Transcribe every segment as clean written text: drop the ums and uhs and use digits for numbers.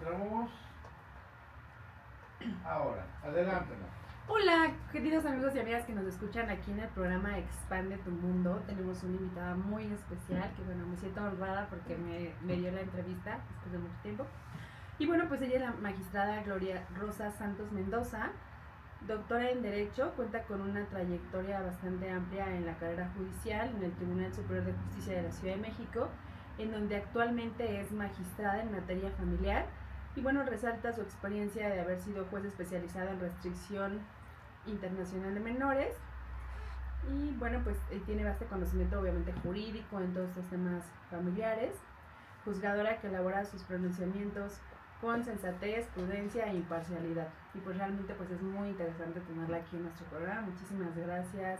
entramos ahora. Adelante. Hola, queridos amigos y amigas que nos escuchan aquí en el programa Expande tu Mundo. Tenemos una invitada muy especial que, bueno, me siento honrada porque me dio la entrevista después de mucho tiempo. Y bueno, pues ella es la magistrada Gloria Rosa Santos Mendoza, doctora en Derecho, cuenta con una trayectoria bastante amplia en la carrera judicial en el Tribunal Superior de Justicia de la Ciudad de México, en donde actualmente es magistrada en materia familiar. Y bueno, resalta su experiencia de haber sido juez especializada en restricción internacional de menores. Y bueno, pues tiene vasto conocimiento obviamente jurídico en todos estos temas familiares. Juzgadora que elabora sus pronunciamientos con sensatez, prudencia e imparcialidad. Y pues realmente pues es muy interesante tenerla aquí en nuestro programa. Muchísimas gracias,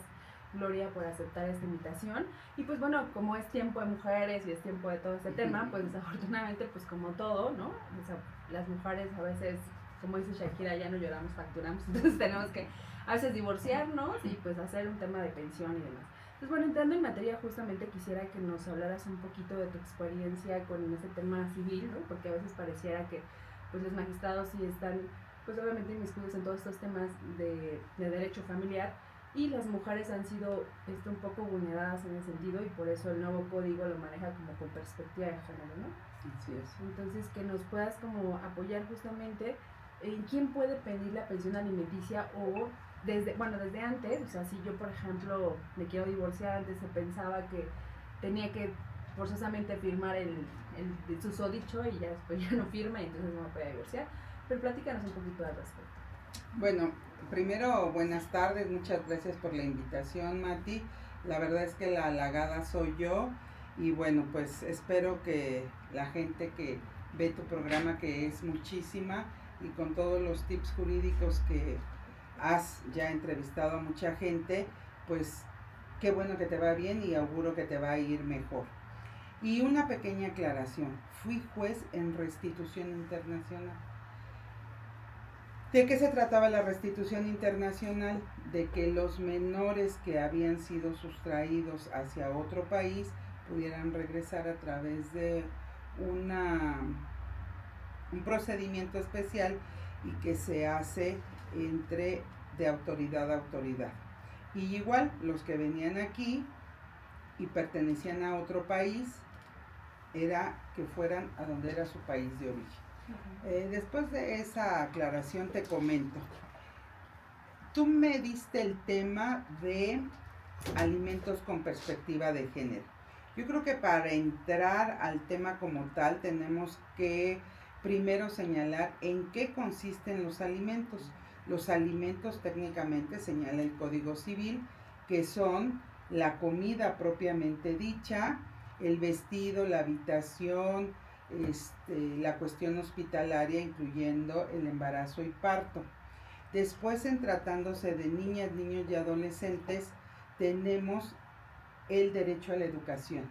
Gloria, por aceptar esta invitación. Y pues bueno, como es tiempo de mujeres y es tiempo de todo este tema, pues desafortunadamente pues como todo, ¿no? O sea, las mujeres a veces, como dice Shakira, ya no lloramos, facturamos. Entonces tenemos que a veces divorciarnos y pues hacer un tema de pensión y demás. Entonces, bueno, entrando en materia, justamente quisiera que nos hablaras un poquito de tu experiencia con ese tema civil, ¿no? Porque a veces pareciera que pues los magistrados sí están, pues obviamente inmiscuidos en todos estos temas de derecho familiar, y las mujeres han sido un poco vulneradas en ese sentido, y por eso el nuevo código lo maneja como con perspectiva de género, ¿no? Así es. Entonces, que nos puedas como apoyar justamente en quién puede pedir la pensión alimenticia, o desde antes, o sea, si yo por ejemplo me quiero divorciar, antes se pensaba que tenía que forzosamente firmar el susodicho y ya después ya no firma y entonces no me podía divorciar, pero platícanos un poquito al respecto. Bueno, primero buenas tardes, muchas gracias por la invitación, Mati. La verdad es que la halagada soy yo y bueno, pues espero que la gente que ve tu programa, que es muchísima, y con todos los tips jurídicos que has ya entrevistado a mucha gente, pues qué bueno que te va bien y auguro que te va a ir mejor. Y una pequeña aclaración, fui juez en restitución internacional. ¿De qué se trataba la restitución internacional? De que los menores que habían sido sustraídos hacia otro país pudieran regresar a través de un procedimiento especial y que se hace de autoridad a autoridad. Y igual los que venían aquí y pertenecían a otro país, era que fueran a donde era su país de origen. Después de esa aclaración te comento. Tú me diste el tema de alimentos con perspectiva de género. Yo creo que para entrar al tema como tal tenemos que primero señalar en qué consisten los alimentos. Los alimentos técnicamente señala el Código Civil, que son la comida propiamente dicha, el vestido, la habitación, la cuestión hospitalaria, incluyendo el embarazo y parto. Después, en tratándose de niñas, niños y adolescentes, tenemos el derecho a la educación.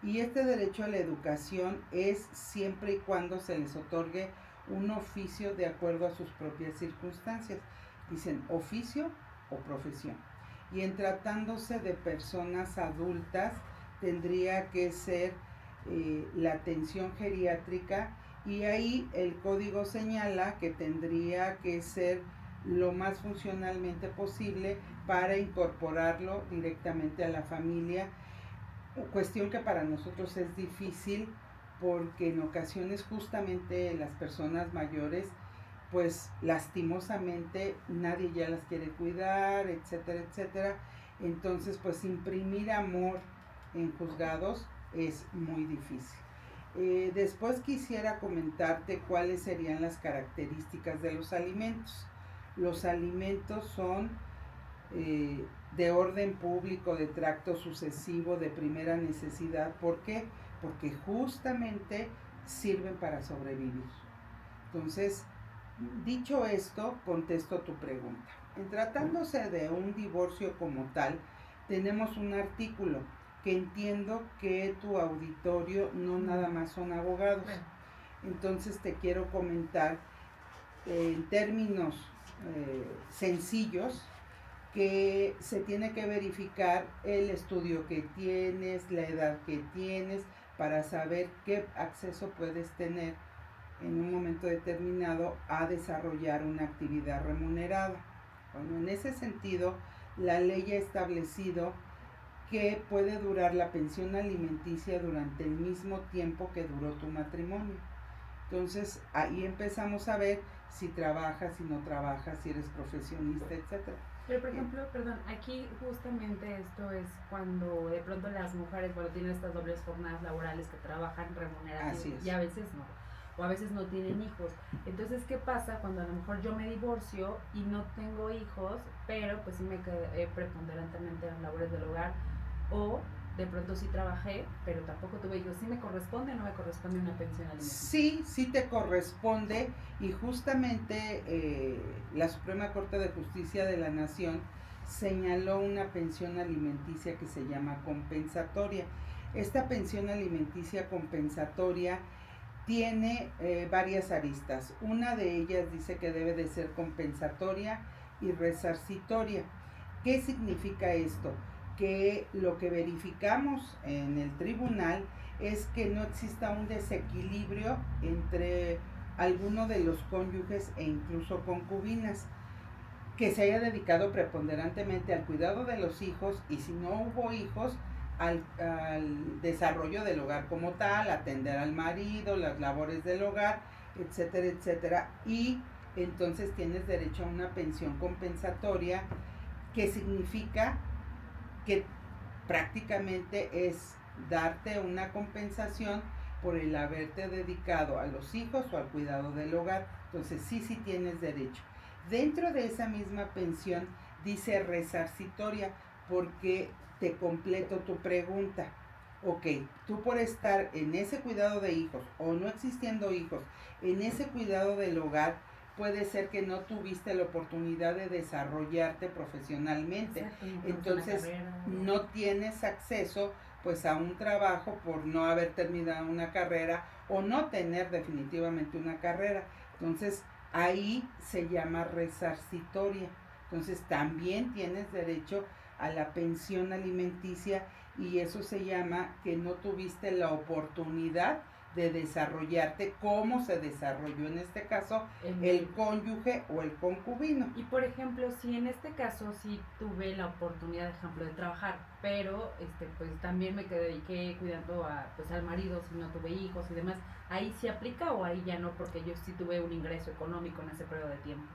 Y este derecho a la educación es siempre y cuando se les otorgue un oficio de acuerdo a sus propias circunstancias. Dicen oficio o profesión. Y en tratándose de personas adultas, tendría que ser la atención geriátrica, y ahí el código señala que tendría que ser lo más funcionalmente posible para incorporarlo directamente a la familia, cuestión que para nosotros es difícil porque en ocasiones justamente las personas mayores pues lastimosamente nadie ya las quiere cuidar, etcétera, etcétera. Entonces pues imprimir amor en juzgados es muy difícil. Después quisiera comentarte cuáles serían las características de los alimentos. Los alimentos son de orden público, de tracto sucesivo, de primera necesidad. ¿Por qué? Porque justamente sirven para sobrevivir. Entonces, dicho esto, contesto tu pregunta. En tratándose de un divorcio como tal, tenemos un artículo que entiendo que tu auditorio no nada más son abogados. Entonces te quiero comentar en términos sencillos que se tiene que verificar el estudio que tienes, la edad que tienes, para saber qué acceso puedes tener en un momento determinado a desarrollar una actividad remunerada. Bueno, en ese sentido, la ley ha establecido que puede durar la pensión alimenticia durante el mismo tiempo que duró tu matrimonio. Entonces, ahí empezamos a ver si trabajas, si no trabajas, si eres profesionista, etcétera. Pero por ejemplo, perdón, aquí justamente esto es cuando de pronto las mujeres, bueno, tienen estas dobles jornadas laborales que trabajan remuneradas y a veces no, o a veces no tienen hijos. Entonces, ¿qué pasa cuando a lo mejor yo me divorcio y no tengo hijos, pero pues sí me quedé preponderantemente en las labores del hogar, o de pronto sí trabajé, pero tampoco tuve hijos? ¿Sí me corresponde o no me corresponde una pensión alimenticia? Sí, sí te corresponde, y justamente la Suprema Corte de Justicia de la Nación señaló una pensión alimenticia que se llama compensatoria. Esta pensión alimenticia compensatoria tiene varias aristas. Una de ellas dice que debe de ser compensatoria y resarcitoria. ¿Qué significa esto? Que lo que verificamos en el tribunal es que no exista un desequilibrio entre alguno de los cónyuges e incluso concubinas, que se haya dedicado preponderantemente al cuidado de los hijos, y si no hubo hijos, al desarrollo del hogar como tal, atender al marido, las labores del hogar, etcétera, etcétera. Y entonces tienes derecho a una pensión compensatoria, que significa que prácticamente es darte una compensación por el haberte dedicado a los hijos o al cuidado del hogar. Entonces sí tienes derecho. Dentro de esa misma pensión dice resarcitoria, porque te completo tu pregunta. Ok, tú por estar en ese cuidado de hijos o no existiendo hijos, en ese cuidado del hogar, puede ser que no tuviste la oportunidad de desarrollarte profesionalmente. Exacto, entonces no tienes acceso pues a un trabajo por no haber terminado una carrera o no tener definitivamente una carrera. Entonces ahí se llama resarcitoria. Entonces también tienes derecho a la pensión alimenticia, y eso se llama que no tuviste la oportunidad de desarrollarte como se desarrolló en este caso el cónyuge o el concubino. Y por ejemplo, si en este caso sí tuve la oportunidad, de ejemplo, de trabajar, pero pues también me dediqué cuidando al marido, si no tuve hijos y demás, ¿ahí sí aplica o ahí ya no, porque yo sí tuve un ingreso económico en ese periodo de tiempo?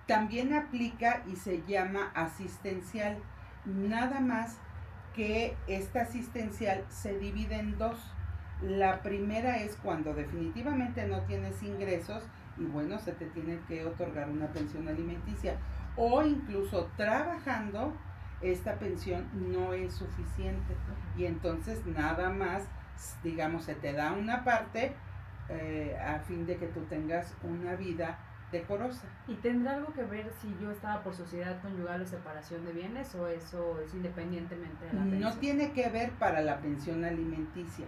También aplica y se llama asistencial, nada más que esta asistencial se divide en dos. La primera es cuando definitivamente no tienes ingresos y bueno, se te tiene que otorgar una pensión alimenticia, o incluso trabajando, esta pensión no es suficiente y entonces nada más, digamos, se te da una parte a fin de que tú tengas una vida decorosa. ¿Y tendrá algo que ver si yo estaba por sociedad conyugal o separación de bienes, o eso es independientemente de la pensión? No tiene que ver para la pensión alimenticia.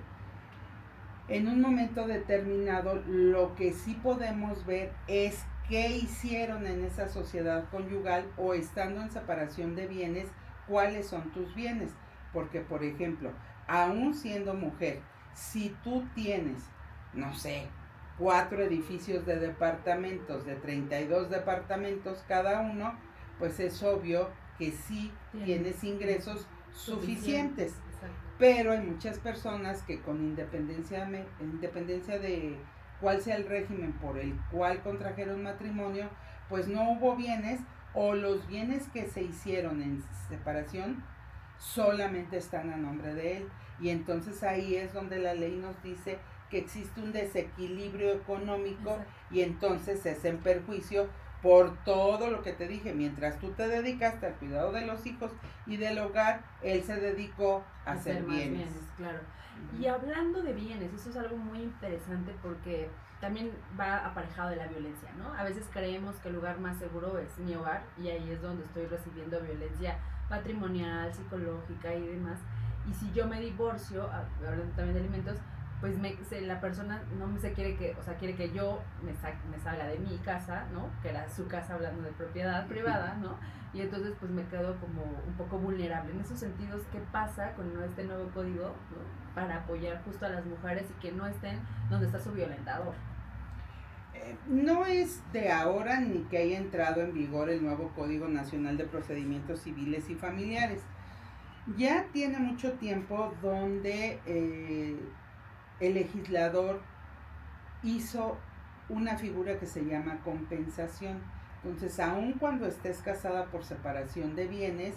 En un momento determinado, lo que sí podemos ver es qué hicieron en esa sociedad conyugal o estando en separación de bienes, cuáles son tus bienes. Porque, por ejemplo, aún siendo mujer, si tú tienes, no sé, 4 edificios de departamentos, de 32 departamentos cada uno, pues es obvio que sí tienes ingresos suficientes. Pero hay muchas personas que con independencia de cuál sea el régimen por el cual contrajeron matrimonio, pues no hubo bienes, o los bienes que se hicieron en separación solamente están a nombre de él. Y entonces ahí es donde la ley nos dice que existe un desequilibrio económico. Exacto. Y entonces es en perjuicio por todo lo que te dije. Mientras tú te dedicaste al cuidado de los hijos y del hogar, él se dedicó a hacer bienes. Claro. Y hablando de bienes, eso es algo muy interesante porque también va aparejado de la violencia, ¿no? A veces creemos que el lugar más seguro es mi hogar, y ahí es donde estoy recibiendo violencia patrimonial, psicológica y demás. Y si yo me divorcio, hablando también de alimentos, pues la persona no se quiere que, o sea, quiere que yo me salga de mi casa, ¿no? Que era su casa, hablando de propiedad privada, ¿no? Y entonces pues me quedo como un poco vulnerable. En esos sentidos, ¿qué pasa con este nuevo código, ¿no? Para apoyar justo a las mujeres y que no estén donde está su violentador? No es de ahora ni que haya entrado en vigor el nuevo Código Nacional de Procedimientos Civiles y Familiares. Ya tiene mucho tiempo donde el legislador hizo una figura que se llama compensación. Entonces, aun cuando estés casada por separación de bienes,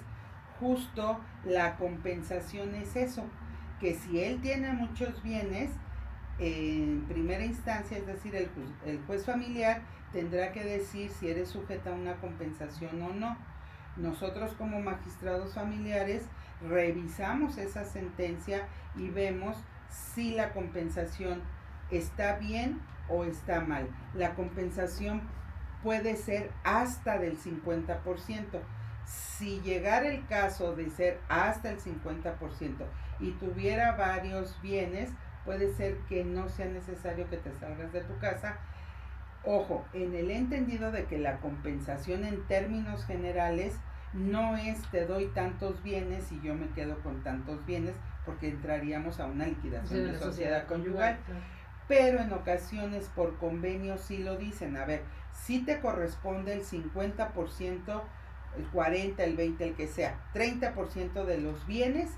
justo la compensación es eso, que si él tiene muchos bienes, en primera instancia, es decir, el juez familiar tendrá que decir si eres sujeta a una compensación o no. Nosotros como magistrados familiares revisamos esa sentencia y vemos si la compensación está bien o está mal. La compensación puede ser hasta del 50%. Si llegara el caso de ser hasta el 50% y tuviera varios bienes, puede ser que no sea necesario que te salgas de tu casa. Ojo, en el entendido de que la compensación en términos generales no es te doy tantos bienes y yo me quedo con tantos bienes, porque entraríamos a una liquidación de sociedad conyugal. Claro. Pero en ocasiones por convenio sí lo dicen, a ver, si te corresponde el 50%, el 40%, el 20%, el que sea, 30% de los bienes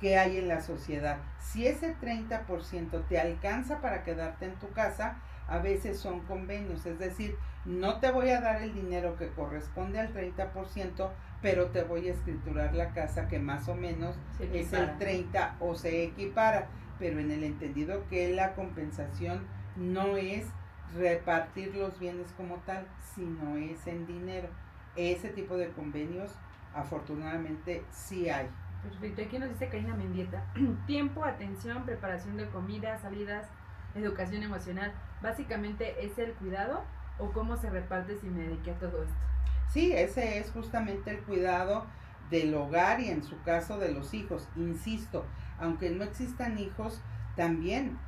que hay en la sociedad. Si ese 30% te alcanza para quedarte en tu casa, a veces son convenios, es decir, no te voy a dar el dinero que corresponde al 30%, pero te voy a escriturar la casa que más o menos es el 30% o se equipara, pero en el entendido que la compensación no es repartir los bienes como tal, sino es en dinero. Ese tipo de convenios afortunadamente sí hay. Perfecto, aquí nos dice Karina Mendieta, tiempo, atención, preparación de comida, salidas, educación emocional, básicamente es el cuidado o cómo se reparte si me dediqué a todo esto. Sí, ese es justamente el cuidado del hogar y en su caso de los hijos. Insisto, aunque no existan hijos, también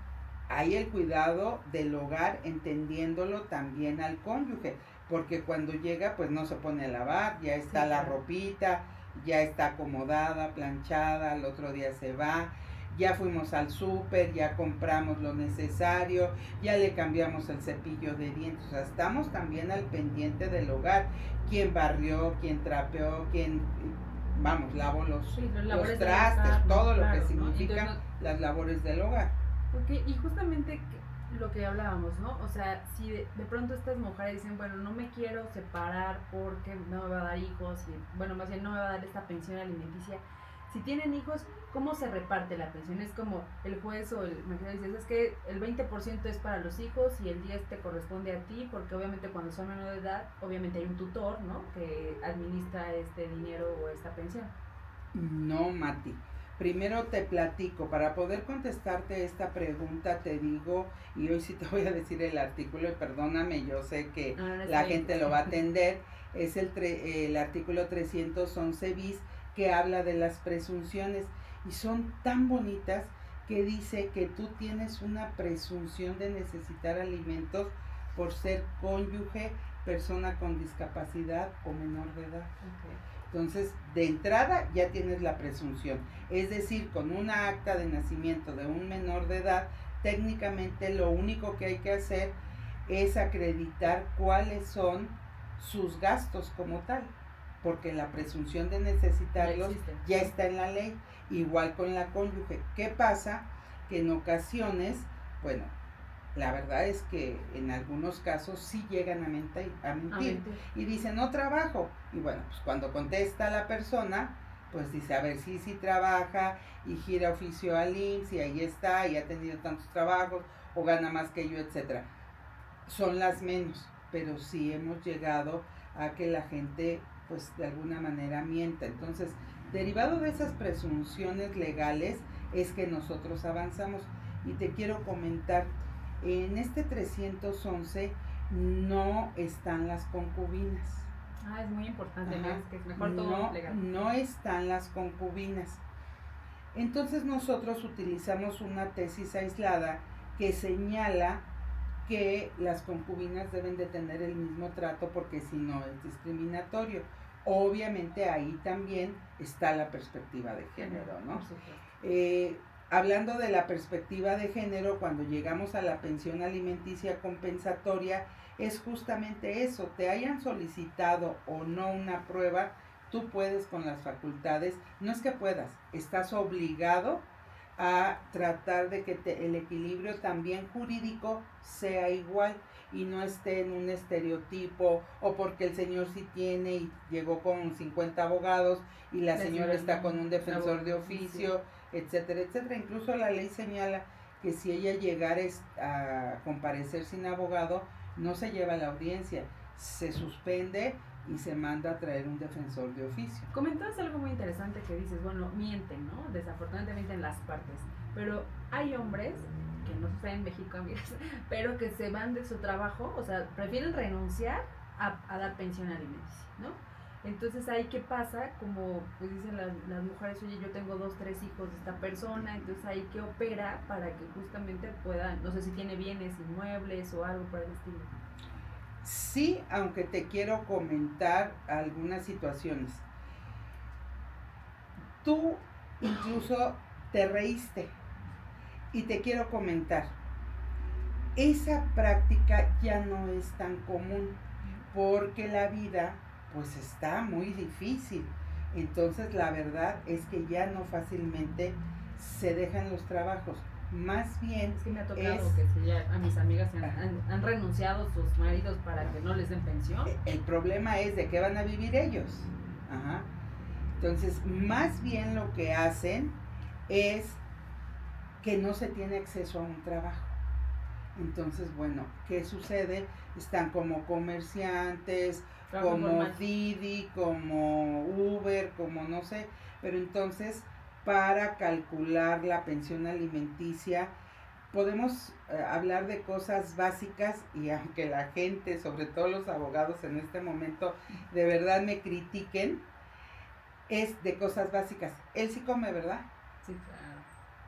hay el cuidado del hogar, entendiéndolo también al cónyuge, porque cuando llega pues no se pone a lavar, ya está sí, la ropita, ya está acomodada, planchada, al otro día se va, ya fuimos al súper, ya compramos lo necesario, ya le cambiamos el cepillo de dientes, o sea, estamos también al pendiente del hogar, quién barrió, quién trapeó, quién, vamos, lavó los trastes, hogar, todo claro, lo que significa, ¿no? Las labores del hogar. Okay, y justamente lo que hablábamos, ¿no? O sea, si de pronto estas mujeres dicen, bueno, no me quiero separar porque no me va a dar hijos, y, bueno, más bien no me va a dar esta pensión alimenticia. Si tienen hijos, ¿cómo se reparte la pensión? Es como el juez o el magistrado dice, es que el 20% es para los hijos y el 10% te corresponde a ti, porque obviamente cuando son menor de edad, obviamente hay un tutor, ¿no? Que administra este dinero o esta pensión. No, Mati. Primero te platico, para poder contestarte esta pregunta te digo, y hoy sí te voy a decir el artículo, y perdóname, yo sé que la gente lo va a atender, es el artículo 311 bis, que habla de las presunciones, y son tan bonitas que dice que tú tienes una presunción de necesitar alimentos por ser cónyuge, persona con discapacidad o menor de edad. Okay. Entonces, de entrada ya tienes la presunción. Es decir, con una acta de nacimiento de un menor de edad, técnicamente lo único que hay que hacer es acreditar cuáles son sus gastos como tal, porque la presunción de necesitarlos ya está en la ley, igual con la cónyuge. ¿Qué pasa? Que en ocasiones, bueno, la verdad es que en algunos casos sí llegan a mentir y dicen no trabajo, y bueno, pues cuando contesta la persona, pues dice, a ver, sí trabaja y gira oficio al IMSS y ahí está, y ha tenido tantos trabajos o gana más que yo, etcétera. Son las menos, pero sí hemos llegado a que la gente pues de alguna manera mienta. Entonces, derivado de esas presunciones legales es que nosotros avanzamos, y te quiero comentar, en este 311 no están las concubinas. Es muy importante, ¿no? Es que es mejor todo legal. No están las concubinas. Entonces nosotros utilizamos una tesis aislada que señala que las concubinas deben de tener el mismo trato porque si no es discriminatorio. Obviamente ahí también está la perspectiva de género, ¿no? hablando de la perspectiva de género, cuando llegamos a la pensión alimenticia compensatoria, es justamente eso, te hayan solicitado o no una prueba, tú puedes con las facultades, no es que puedas, estás obligado a tratar de que el equilibrio también jurídico sea igual y no esté en un estereotipo o porque el señor sí tiene y llegó con 50 abogados y la señora está con un defensor de oficio, etcétera, etcétera. Incluso la ley señala que si ella llegara a comparecer sin abogado, no se lleva a la audiencia, se suspende y se manda a traer un defensor de oficio. Comentabas algo muy interesante que dices, bueno, mienten, ¿no? Desafortunadamente en las partes, pero hay hombres que no están en México, amigas, pero que se van de su trabajo, o sea, prefieren renunciar a dar pensión alimenticia, ¿no? Entonces ahí qué pasa, como pues dicen las mujeres, oye, yo tengo 2, 3 hijos de esta persona, entonces ahí que opera para que justamente puedan, no sé si tiene bienes inmuebles o algo por el estilo. Sí, aunque te quiero comentar algunas situaciones. Tú incluso te reíste y te quiero comentar. Esa práctica ya no es tan común porque la vida pues está muy difícil. Entonces la verdad es que ya no fácilmente se dejan los trabajos. Más bien es que me ha tocado que si ya a mis amigas han renunciado sus maridos para que no les den pensión. El problema es de qué van a vivir ellos. Ajá. Entonces, más bien lo que hacen es que no se tiene acceso a un trabajo. Entonces, bueno, ¿qué sucede? Están como comerciantes, como Didi, como Uber, como no sé, pero entonces para calcular la pensión alimenticia podemos hablar de cosas básicas y aunque la gente, sobre todo los abogados en este momento, de verdad me critiquen, es de cosas básicas. Él sí come, ¿verdad? Sí, claro.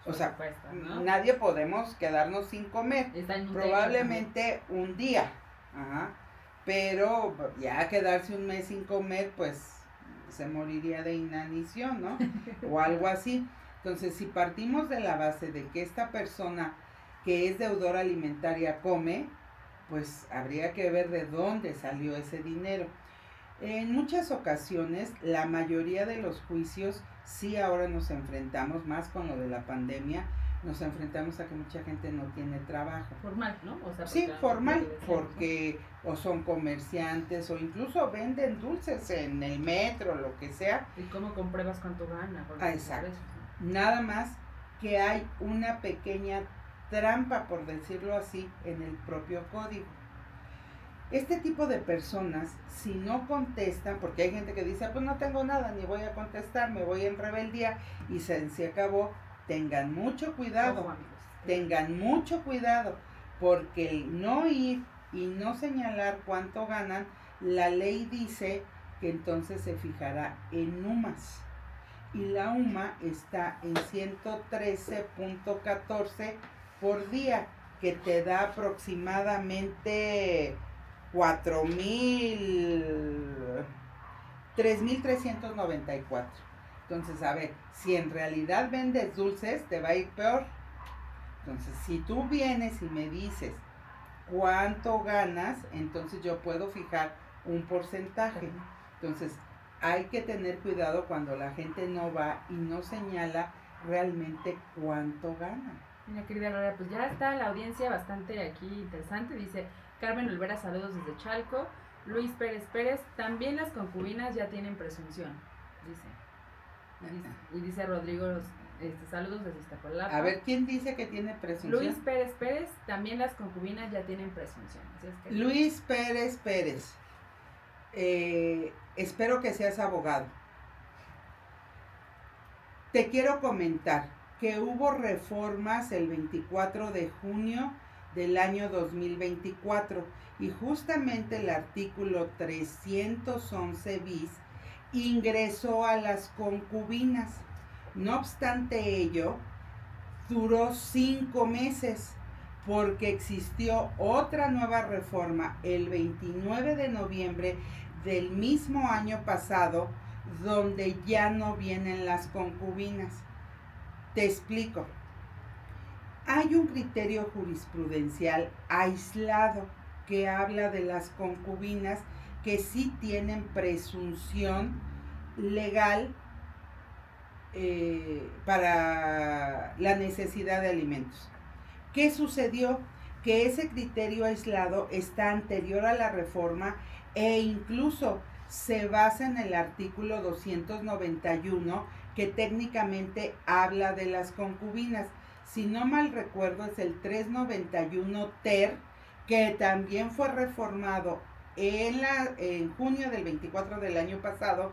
O sea, supuesto, ¿no? Nadie podemos quedarnos sin comer. Probablemente un día. Ajá. Pero ya quedarse un mes sin comer, pues se moriría de inanición, ¿no? O algo así. Entonces, si partimos de la base de que esta persona que es deudora alimentaria come, pues habría que ver de dónde salió ese dinero. En muchas ocasiones, la mayoría de los juicios, sí ahora nos enfrentamos, más con lo de la pandemia, nos enfrentamos a que mucha gente no tiene trabajo. Formal, ¿no? O sea, sí, formal, porque o son comerciantes o incluso venden dulces en el metro, lo que sea. ¿Y cómo compruebas cuánto gana? Exacto. Nada más que hay una pequeña trampa, por decirlo así, en el propio código. Este tipo de personas, si no contestan, porque hay gente que dice, pues no tengo nada, ni voy a contestar, me voy en rebeldía y se acabó, tengan mucho cuidado, porque el no ir y no señalar cuánto ganan, la ley dice que entonces se fijará en UMAS. Y la UMA está en 113.14 por día, que te da aproximadamente 3,394. Entonces, a ver, si en realidad vendes dulces, te va a ir peor. Entonces, si tú vienes y me dices cuánto ganas, entonces yo puedo fijar un porcentaje. Entonces, hay que tener cuidado cuando la gente no va y no señala realmente cuánto gana. Mira, querida Gloria, pues ya está la audiencia bastante aquí interesante. Dice Carmen Olvera, saludos desde Chalco. Luis Pérez, también las concubinas ya tienen presunción, dice. Y dice Rodrigo, saludos desde Iztapalapa. A ver, ¿quién dice que tiene presunción? Luis Pérez, también las concubinas ya tienen presunción. Así es que Luis Pérez, espero que seas abogado. Te quiero comentar que hubo reformas el 24 de junio del año 2024 y justamente el artículo 311 bis ingresó a las concubinas. No obstante ello, duró 5 meses porque existió otra nueva reforma el 29 de noviembre del mismo año pasado, donde ya no vienen las concubinas. Te explico. Hay un criterio jurisprudencial aislado que habla de las concubinas que sí tienen presunción legal para la necesidad de alimentos. ¿Qué sucedió? Que ese criterio aislado está anterior a la reforma e incluso se basa en el artículo 291 que técnicamente habla de las concubinas. Si no mal recuerdo es el 391 ter, que también fue reformado en junio del 24 del año pasado,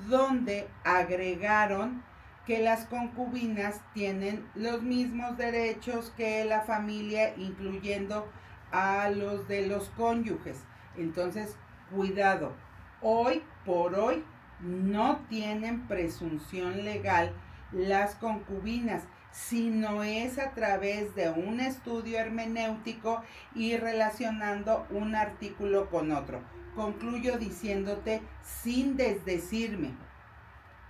donde agregaron que las concubinas tienen los mismos derechos que la familia, incluyendo a los de los cónyuges. Entonces, cuidado, hoy por hoy no tienen presunción legal las concubinas, sino es a través de un estudio hermenéutico y relacionando un artículo con otro. Concluyo diciéndote, sin desdecirme,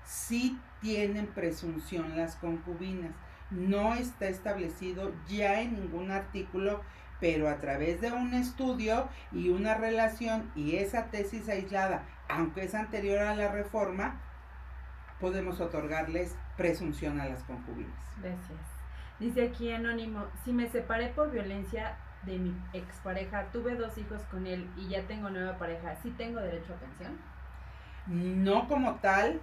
sí tienen presunción las concubinas. No está establecido ya en ningún artículo, pero a través de un estudio y una relación y esa tesis aislada, aunque es anterior a la reforma, podemos otorgarles presunción a las concubinas. Gracias. Dice aquí Anónimo, si me separé por violencia de mi expareja, tuve 2 hijos con él y ya tengo nueva pareja, ¿sí tengo derecho a pensión? No como tal,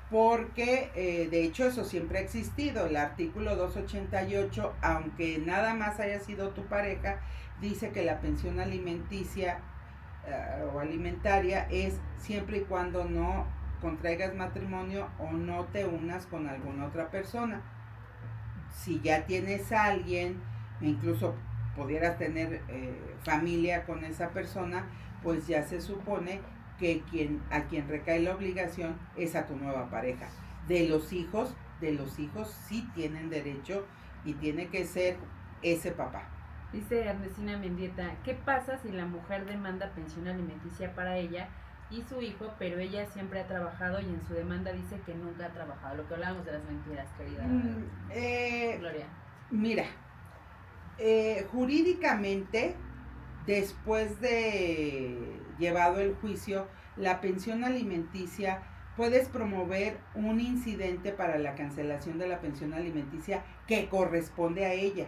porque de hecho eso siempre ha existido. El artículo 288, aunque nada más haya sido tu pareja, dice que la pensión alimenticia o alimentaria es siempre y cuando no contraigas matrimonio o no te unas con alguna otra persona. Si ya tienes a alguien, incluso pudieras tener familia con esa persona, pues ya se supone que a quien recae la obligación es a tu nueva pareja. De los hijos sí tienen derecho y tiene que ser ese papá. Dice Ernestina Mendieta, ¿qué pasa si la mujer demanda pensión alimenticia para ella y su hijo, pero ella siempre ha trabajado y en su demanda dice que nunca ha trabajado? Lo que hablábamos de las mentiras, querida Gloria. Mira, jurídicamente, después de llevado el juicio, la pensión alimenticia, puedes promover un incidente para la cancelación de la pensión alimenticia que corresponde a ella,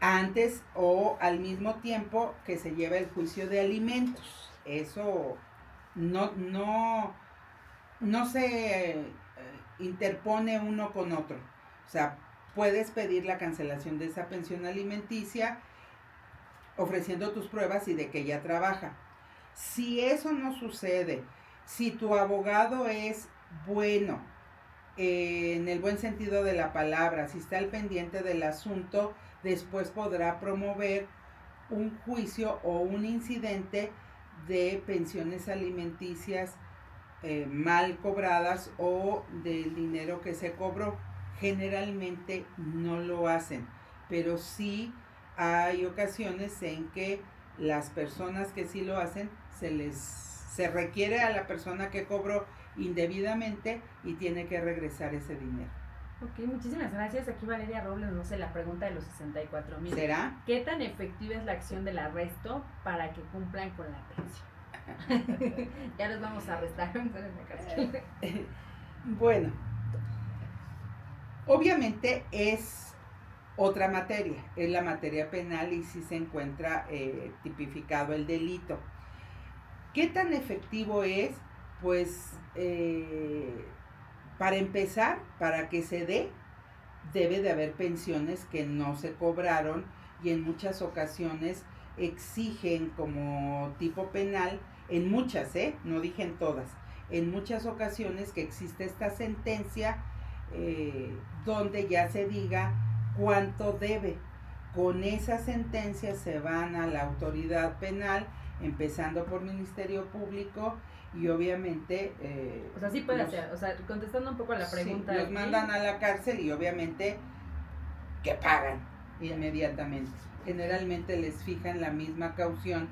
antes o al mismo tiempo que se lleva el juicio de alimentos. Eso no se interpone uno con otro. O sea, puedes pedir la cancelación de esa pensión alimenticia ofreciendo tus pruebas y de que ella trabaja. Si eso no sucede, si tu abogado es bueno, en el buen sentido de la palabra, si está al pendiente del asunto, después podrá promover un juicio o un incidente de pensiones alimenticias mal cobradas o del dinero que se cobró. Generalmente no lo hacen, pero sí hay ocasiones en que las personas que sí lo hacen se requiere a la persona que cobró indebidamente y tiene que regresar ese dinero. Ok, muchísimas gracias. Aquí Valeria Robles nos hace la pregunta de los 64,000. ¿Será? ¿Qué tan efectiva es la acción del arresto para que cumplan con la pensión? Ya los vamos a arrestar. Bueno, obviamente es otra materia, es la materia penal y sí se encuentra tipificado el delito. ¿Qué tan efectivo es? Pues para empezar, para que se dé, debe de haber pensiones que no se cobraron y en muchas ocasiones exigen como tipo penal, en muchas, no dije en todas, en muchas ocasiones que existe esta sentencia donde ya se diga cuánto debe. Con esa sentencia se van a la autoridad penal, empezando por Ministerio Público y obviamente... o sea, sí puede hacer, o sea, contestando un poco a la pregunta... Sí, los mandan a la cárcel y obviamente que pagan inmediatamente. Generalmente les fijan la misma caución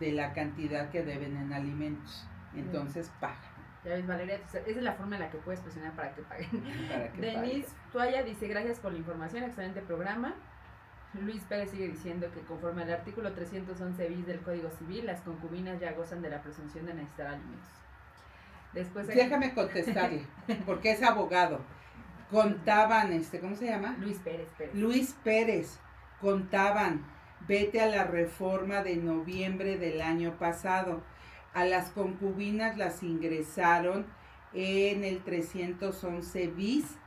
de la cantidad que deben en alimentos, entonces pagan. Ya ves, Valeria, esa es la forma en la que puedes presionar para que paguen. Denise Tuaya dice, gracias por la información, excelente programa. Luis Pérez sigue diciendo que conforme al artículo 311 bis del Código Civil, las concubinas ya gozan de la presunción de necesitar alimentos. Después aquí... Déjame contestarle, porque es abogado. Contaban, ¿cómo se llama? Luis Pérez. Luis Pérez, contaban, vete a la reforma de noviembre del año pasado. A las concubinas las ingresaron en el 311 bis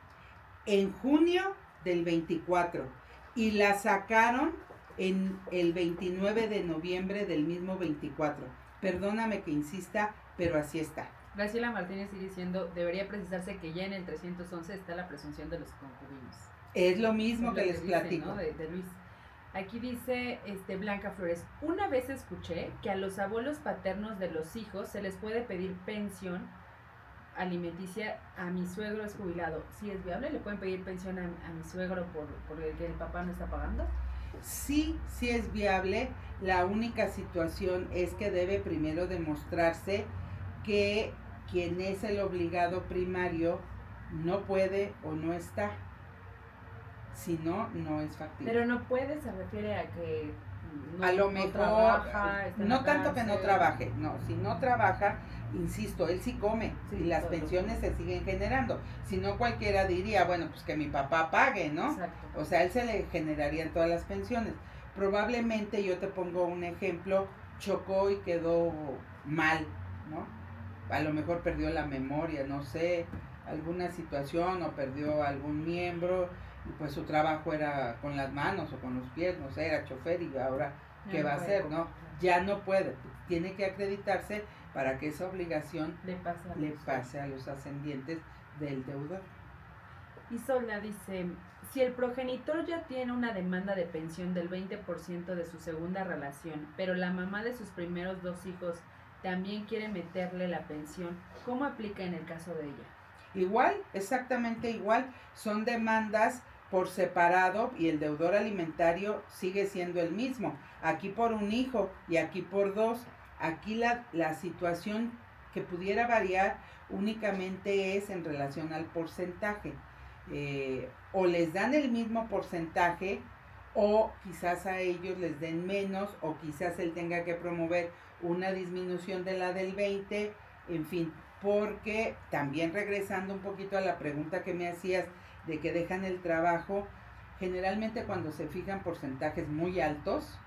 en junio del 24 y las sacaron en el 29 de noviembre del mismo 24. Perdóname que insista, pero así está. Graciela Martínez sigue diciendo, debería precisarse que ya en el 311 está la presunción de los concubinos. Es lo mismo que les platico. ¿No? de Luis. Aquí dice Blanca Flores, una vez escuché que a los abuelos paternos de los hijos se les puede pedir pensión alimenticia. A mi suegro es jubilado. ¿Sí es viable? ¿Le pueden pedir pensión a mi suegro por el que el papá no está pagando? Sí es viable. La única situación es que debe primero demostrarse que quien es el obligado primario no puede o no está. Si no, no es factible. Pero no puede, se refiere a que no, a lo mejor trabaja, no tanto que no trabaje, no, si no trabaja, insisto, él sí come y las pensiones se siguen generando. Si no, cualquiera diría, bueno, pues que mi papá pague, ¿no? Exacto. O sea, él se le generarían todas las pensiones. Probablemente, yo te pongo un ejemplo, chocó y quedó mal, ¿no? A lo mejor perdió la memoria, no sé, alguna situación o perdió algún miembro y pues su trabajo era con las manos o con los pies, no sé, era chofer y ahora ¿qué va a hacer, no? Ya no puede, tiene que acreditarse para que esa obligación le pase a los ascendientes del deudor. Isolda dice, si el progenitor ya tiene una demanda de pensión del 20% de su segunda relación, pero la mamá de sus primeros 2 hijos también quiere meterle la pensión, ¿cómo aplica en el caso de ella? Igual, exactamente igual, son demandas por separado y el deudor alimentario sigue siendo el mismo, aquí por un hijo y aquí por 2. Aquí la situación que pudiera variar únicamente es en relación al porcentaje. O les dan el mismo porcentaje o quizás a ellos les den menos o quizás él tenga que promover una disminución de la del 20, en fin, porque también regresando un poquito a la pregunta que me hacías de que dejan el trabajo, generalmente cuando se fijan porcentajes muy altos,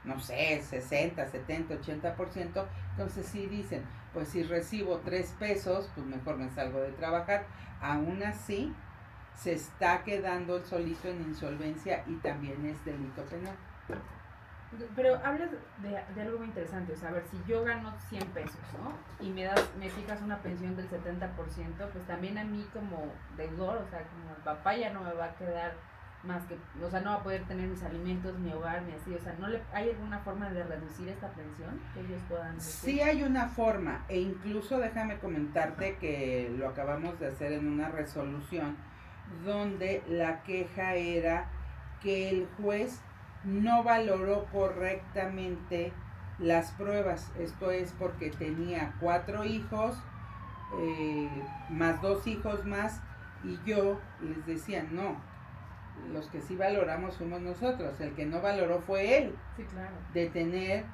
no sé, 60, 70, 80%, entonces sí dicen, pues si recibo 3 pesos, pues mejor me salgo de trabajar. Aún así, se está quedando el solito en insolvencia y también es delito penal. Pero hablas de algo muy interesante, o sea, a ver, si yo gano 100 pesos, ¿no? Y me fijas una pensión del 70%, pues también a mí como deudor, o sea, como el papá ya no me va a quedar más que, o sea, no va a poder tener mis alimentos, mi hogar, ni así, o sea, ¿hay alguna forma de reducir esta pensión que ellos puedan decir? Sí hay una forma, e incluso déjame comentarte que lo acabamos de hacer en una resolución, donde la queja era que el juez no valoró correctamente las pruebas. Esto es porque tenía 4 hijos, más 2 hijos más, y yo les decía, no, los que sí valoramos fuimos nosotros, el que no valoró fue él. Sí, claro. De tener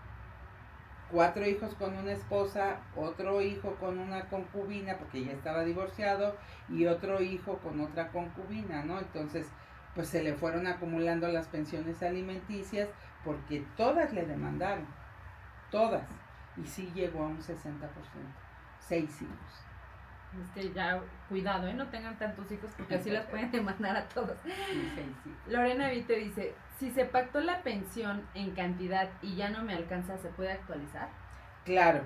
4 hijos con una esposa, otro hijo con una concubina, porque ya estaba divorciado, y otro hijo con otra concubina, ¿no? Entonces, pues se le fueron acumulando las pensiones alimenticias, porque todas le demandaron, todas, y sí llegó a un 60%, 6 hijos. Es que ya, cuidado, no tengan tantos hijos, porque así las pueden demandar a todos. Sí, 6 hijos. Lorena Vite dice, si se pactó la pensión en cantidad y ya no me alcanza, ¿se puede actualizar? Claro.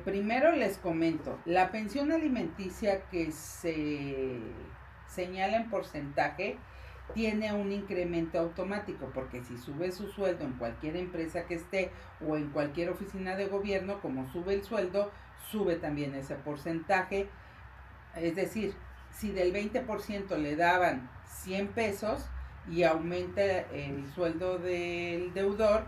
Primero les comento, la pensión alimenticia que se señala en porcentaje tiene un incremento automático, porque si sube su sueldo en cualquier empresa que esté o en cualquier oficina de gobierno, como sube el sueldo, sube también ese porcentaje. Es decir, si del 20% le daban 100 pesos y aumenta el sueldo del deudor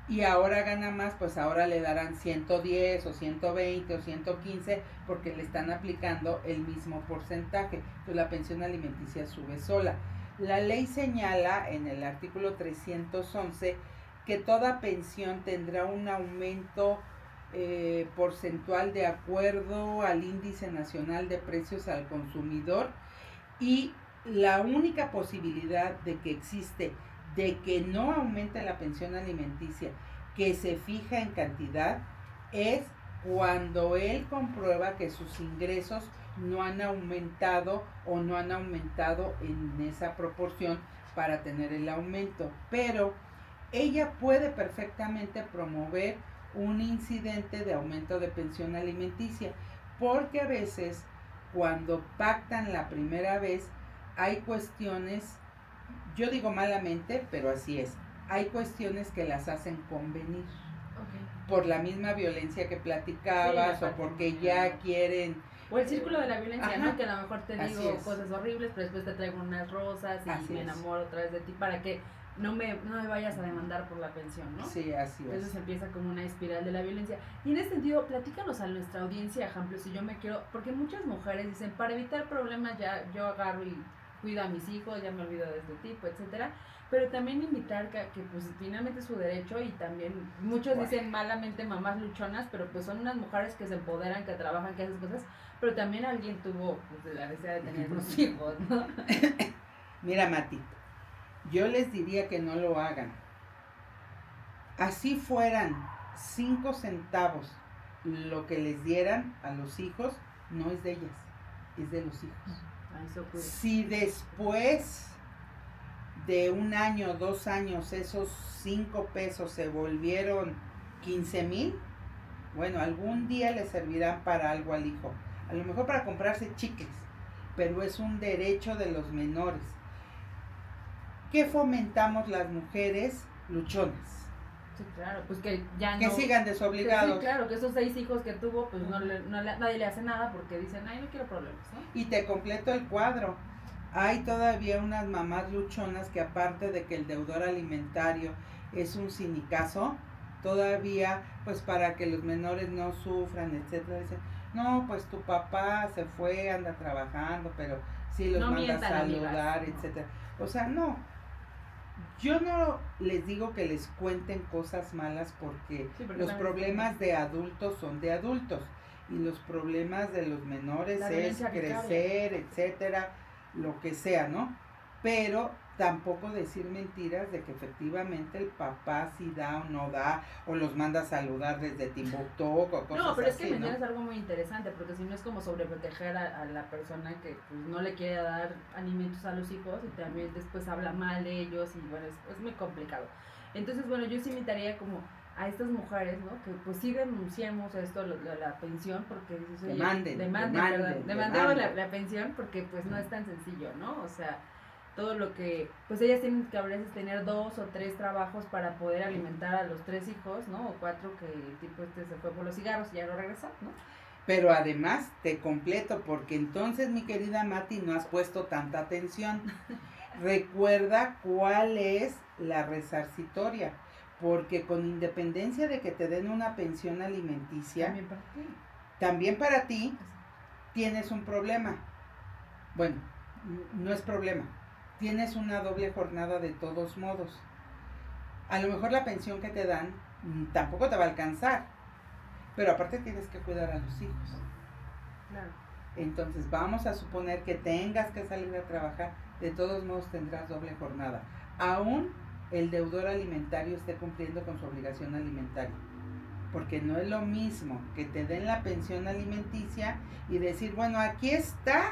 y ahora gana más, pues ahora le darán 110 o 120 o 115 porque le están aplicando el mismo porcentaje. Entonces la pensión alimenticia sube sola. La ley señala en el artículo 311 que toda pensión tendrá un aumento porcentual de acuerdo al índice nacional de precios al consumidor, y la única posibilidad de que existe de que no aumente la pensión alimenticia que se fija en cantidad es cuando él comprueba que sus ingresos no han aumentado o no han aumentado en esa proporción para tener el aumento. Pero ella puede perfectamente promover un incidente de aumento de pensión alimenticia, porque a veces cuando pactan la primera vez hay cuestiones, yo digo malamente, pero así es, hay cuestiones que las hacen convenir. Okay. Por la misma violencia que platicabas, sí, o porque ya quieren... O el círculo de la violencia, ajá, ¿no? Que a lo mejor te digo cosas horribles, pero después te traigo unas rosas y así me enamoro otra vez de ti para que no me vayas a demandar por la pensión, ¿no? Sí, así es. Entonces empieza como una espiral de la violencia. Y en ese sentido, platícanos a nuestra audiencia, ejemplo, si yo me quiero... Porque muchas mujeres dicen, para evitar problemas ya yo agarro y cuido a mis hijos, ya me olvido de este tipo, etcétera. Pero también invitar que pues finalmente es su derecho, y también muchos dicen malamente mamás luchonas, pero pues son unas mujeres que se empoderan, que trabajan, que hacen cosas, pero también alguien tuvo pues la necesidad de tener unos hijos, ¿no? Mira, Mati, yo les diría que no lo hagan. Así fueran 5 centavos lo que les dieran a los hijos, no es de ellas, es de los hijos. Si después de 1 año, 2 años, esos 5 pesos se volvieron 15,000, bueno, algún día le servirán para algo al hijo. A lo mejor para comprarse chicles, pero es un derecho de los menores. ¿Qué fomentamos las mujeres luchonas? Sí, claro, pues que ya que sigan desobligados. Sí, claro, que esos 6 hijos que tuvo, pues nadie le hace nada porque dicen, ay, no quiero problemas, ¿no? Y te completo el cuadro. Hay todavía unas mamás luchonas que, aparte de que el deudor alimentario es un sinicazo, todavía, pues para que los menores no sufran, etcétera, dicen, no, pues tu papá se fue, anda trabajando, pero sí los manda a saludar, etcétera. O sea, no. Yo no les digo que les cuenten cosas malas, porque los problemas de adultos son de adultos y los problemas de los menores es crecer, etcétera, lo que sea, ¿no? Pero tampoco decir mentiras de que efectivamente el papá sí da o no da, o los manda a saludar desde Timbuktu o cosas así. No, pero es que mencionas algo muy interesante, porque si no es como sobreproteger a la persona que pues, no le quiere dar alimentos a los hijos y también después habla mal de ellos, y bueno, es muy complicado. Entonces, bueno, yo sí invitaría como a estas mujeres, ¿no? Que pues sí denunciemos esto, la pensión, porque dices, oye, demandemos la pensión, porque pues no es tan sencillo, ¿no? O sea, todo lo que, pues ellas tienen que a veces tener 2 o 3 trabajos para poder alimentar a los 3 hijos, ¿no? O 4, que el tipo se fue por los cigarros y ya no regresó, ¿no? Pero además te completo, porque entonces, mi querida Mati, no has puesto tanta atención. Recuerda cuál es la resarcitoria, porque con independencia de que te den una pensión alimenticia, también para ti tienes un problema. Bueno, no es problema, tienes una doble jornada de todos modos. A lo mejor la pensión que te dan tampoco te va a alcanzar, pero aparte tienes que cuidar a los hijos. Claro. Entonces vamos a suponer que tengas que salir a trabajar, de todos modos tendrás doble jornada. Aún el deudor alimentario esté cumpliendo con su obligación alimentaria, porque no es lo mismo que te den la pensión alimenticia y decir, bueno, aquí está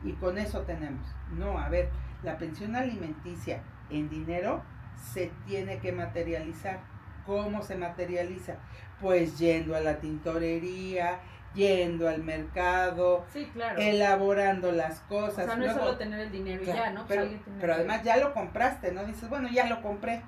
y con eso tenemos. No, a ver, la pensión alimenticia en dinero se tiene que materializar. ¿Cómo se materializa? Pues yendo a la tintorería, yendo al mercado, sí, claro, elaborando las cosas. O sea, no es solo tener el dinero y ya, ¿no? Pero además ya lo compraste, ¿no? Dices, bueno, ya lo compré.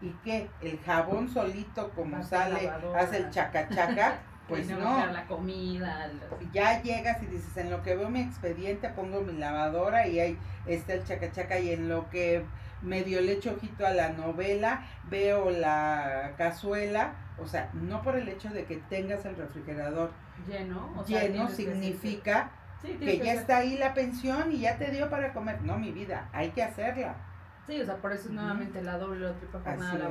¿Y qué? El jabón solito, como sale, hace el chacachaca, pues no. La comida. Ya llegas y dices, en lo que veo mi expediente pongo mi lavadora y ahí está el chacachaca, y en lo que medio le echo ojito a la novela, veo la cazuela. O sea, no por el hecho de que tengas el refrigerador lleno, significa Sí, que ya está ahí la pensión y ya te dio para comer. No, mi vida, hay que hacerla. Sí, o sea, por eso es nuevamente la doble o triple jornada Así es.